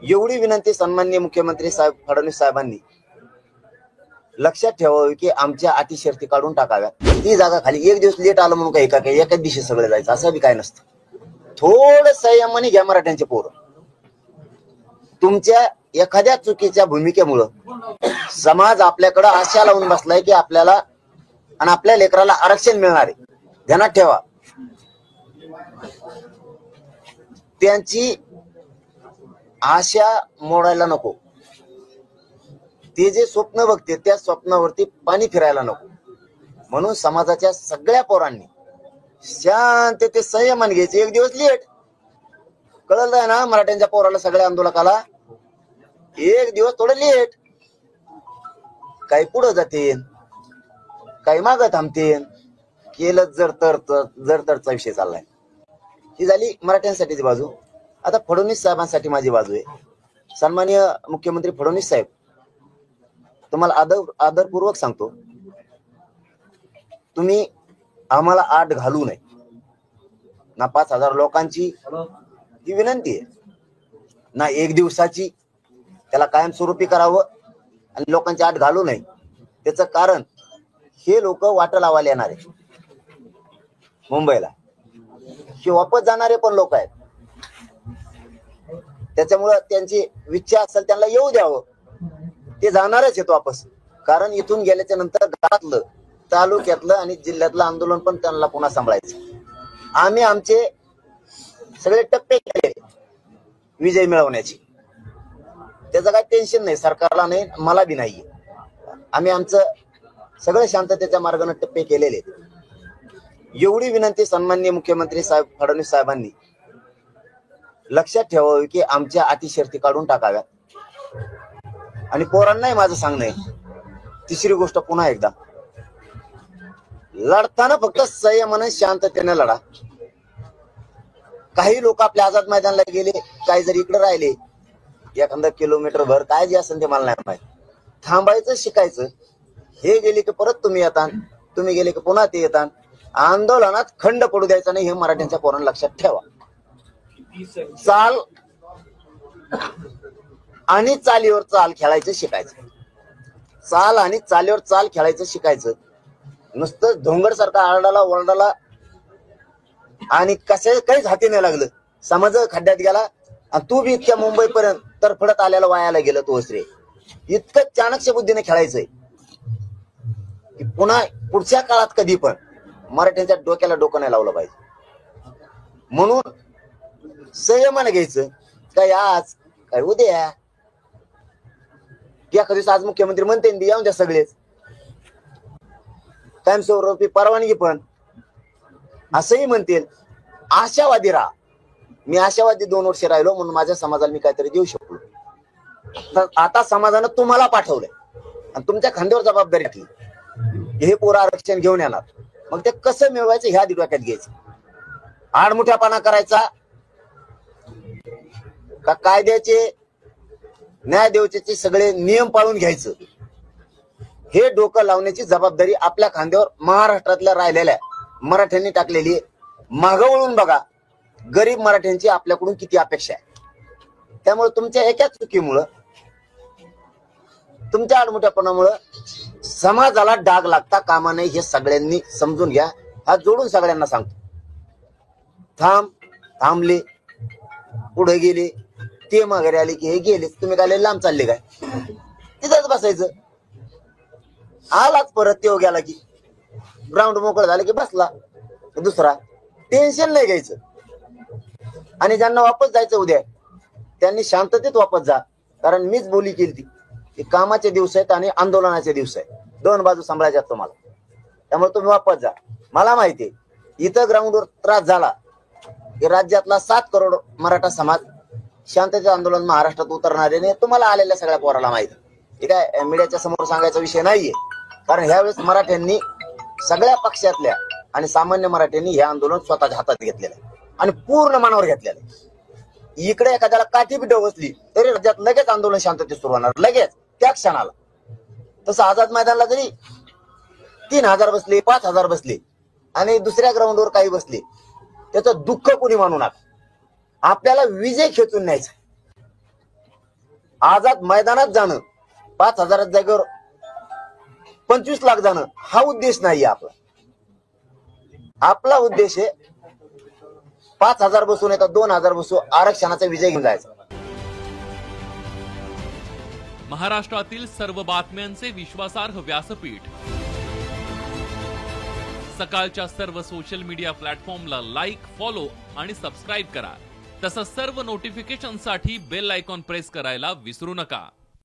एवढी विनंती सन्माननीय मुख्यमंत्री साहेब फडणवीस साहेबांनी लक्षात ठेवावी की आमच्या अटी शर्ती काढून टाकाव्या। ती जागा खाली एक दिवस लेट आलं म्हणून काही एकाच दिवशी सगळं जायचं असं बी काय नसतं। थोडं संयमाने घ्या मराठ्यांचे पोरं। तुमच्या एखाद्या चुकीच्या भूमिकेमुळं समाज आपल्याकडे आशा लावून बसलाय की आपल्याला आणि आपल्या लेकराला आरक्षण मिळणार आहे। ध्यानात ठेवा, त्यांची आशा मोडायला नको। ते जे स्वप्न बघते त्या स्वप्नावरती पाणी फिरायला नको। म्हणून समाजाच्या सगळ्या पोरांनी शांतते संयमाने घ्यायचे। एक दिवस लेट कळलं ना मराठ्यांच्या पोराला, सगळ्या आंदोलकाला एक दिवस थोडं लेट, काही पुढे जातील काही मागं थांबतील। केलं जर तरचा विषय चाललाय। ही झाली मराठ्यांसाठीची बाजू। आता फडणवीस साहेबांसाठी माझी बाजू आहे। सन्माननीय मुख्यमंत्री फडणवीस साहेब, तुम्हाला आदरपूर्वक सांगतो, तुम्ही आम्हाला आड घालू नये ना। 5,000 लोकांची ही विनंती आहे ना, एक दिवसाची। त्याला कायमस्वरूपी करावं आणि लोकांची आड घालू नये। त्याचं कारण हे लोक वाट लावायला येणार आहे मुंबईला, हे वापस जाणारे पण लोक आहेत। त्याच्यामुळं त्यांची इच्छा असेल त्यांना येऊ द्यावं, ते जाणारच आहेत वापस। कारण इथून गेल्याच्या नंतर गावातलं, तालुक्यातलं आणि जिल्ह्यातलं आंदोलन पण त्यांना पुन्हा सांभाळायचं। आम्ही आमचे सगळे टप्पे केले विजय मिळवण्याची, त्याचं काही टेन्शन नाही सरकारला, नाही मला बी नाहीये। आम्ही आमचं सगळे शांततेच्या मार्गाने टप्पे केलेले। एवढी विनंती सन्माननीय मुख्यमंत्री साहेब फडणवीस साहेबांनी लक्षात ठेवावी की आमच्या अटी शर्ती काढून टाकाव्या। आणि पोरांनाही माझं सांगणं आहे, तिसरी गोष्ट पुन्हा एकदा, लढताना फक्त संयमाने शांततेने लढा। काही लोक आपल्या आझाद मैदानाला गेले, काही जर इकडे राहिले एखादा किलोमीटर भर, काय जे असेल ते मला नाही माहित, थांबायचं शिकायचं। हे गेले की परत तुम्ही येतात, तुम्ही गेले की पुन्हा ते येतात। आंदोलनात खंड पडू द्यायचा नाही, हे मराठ्यांच्या पोरांना लक्षात ठेवा। चाल आणि चालीवर चाल खेळायचं शिकायचं। चाल आणि चालीवर चाल खेळायचं शिकायचं। नुसतं धोंगड सारखा आरडाला ओरडाला आणि कसे काहीच हाती नाही लागलं, समज खड्ड्यात गेला आणि तू बी इतक्या मुंबई पर्यंत तरफडत आल्याला वायाला गेलं तू रे। इतकं चाणक्य बुद्धीने खेळायचंय की पुन्हा पुढच्या काळात कधी पण मराठ्यांच्या डोक्याला डोकं नाही लावलं पाहिजे। म्हणून संयमाने घ्यायचं, काय आज काय उद्या, एखाद्या दिवस आज मुख्यमंत्री म्हणते येऊन द्या सगळेच, कायमस्वरूपी परवानगी पण असंही म्हणतील। आशावादी राहा। मी आशावादी 2 वर्ष राहिलो म्हणून माझ्या समाजाला मी काहीतरी देऊ शकलो। तर आता समाजानं तुम्हाला पाठवलंय आणि तुमच्या खांद्यावर जबाबदारी टाकली, हे पोरं आरक्षण घेऊन येणार। मग ते कसं मिळवायचं ह्या डोक्यात घ्यायचं। आडमुठ्यापणा करायचा का कायद्याचे न्याय देवतेचे सगळे नियम पाळून घ्यायचं, हे डोकं लावण्याची जबाबदारी आपल्या खांद्यावर महाराष्ट्रातल्या राहिलेल्या मराठ्यांनी टाकलेली। मागं वळून बघा, गरीब मराठ्यांची आपल्याकडून किती अपेक्षा आहे। त्यामुळे तुमच्या एका चुकीमुळं, तुमच्या आडमुठ्यापणामुळं समाजाला डाग लागता कामा नये, हे सगळ्यांनी समजून घ्या। हात जोडून सगळ्यांना सांगतो, थांबले पुढे गेले, ते माघारी आले की हे गेले, तुम्ही काय लांब चालले काय? तिथंच बसायचं। आलाच परत तेव गेला की ग्राउंड मोकळं झालं की बसला दुसरा, टेन्शन नाही घ्यायचं। आणि ज्यांना वापस जायचं उद्या त्यांनी शांततेत वापस जा, कारण मीच बोली केली ती कामाचे दिवस आहेत आणि आंदोलनाचे दिवस आहेत, 2 बाजू सांभाळायच्या तुम्हाला। त्यामुळे तुम्ही वापस जा। मला माहिती आहे इथं ग्राउंडवर त्रास झाला की राज्यातला 7 करोड मराठा समाज शांततेचं आंदोलन महाराष्ट्रात उतरणारे नाही, तुम्हाला आलेल्या सगळ्या पोराला माहिती। हे काय मीडियाच्या समोर सांगायचा विषय नाहीये, कारण ह्यावेळेस मराठ्यांनी सगळ्या पक्षातल्या आणि सामान्य मराठ्यांनी हे आंदोलन स्वतःच्या हातात घेतलेलं आहे आणि पूर्ण मनावर घेतलेलं आहे। इकडे एखाद्याला काठी बी डवसली तरी राज्यात लगेच आंदोलन शांततेत सुरू होणार, लगेच त्या क्षणाला। तसं आझाद मैदानाला जरी 3,000 बसले, 5,000 बसले आणि दुसऱ्या ग्राउंडवर काही बसले, त्याचं दुःख कोणी मानू नका। आपल्याला विजय खेचून न्यायचा, आझाद मैदानात जाणं, 5,000 जागेवर 25 लाख जाणं हा उद्देश नाहीये आपला. आपला उद्देश आहे 5,000 बसून येतात 2,000 बसू आरक्षणाचा विजय घेऊन जायचा. महाराष्ट्रातील सर्व बातम्यांचे विश्वासार्ह व्यासपीठ. सकाळच्या सर्व सोशल मीडिया प्लॅटफॉर्मला लाईक, फॉलो आणि सबस्क्राईब करा. तसंच सर्व नोटिफिकेशनसाठी बेल आयकॉन प्रेस करायला विसरू नका.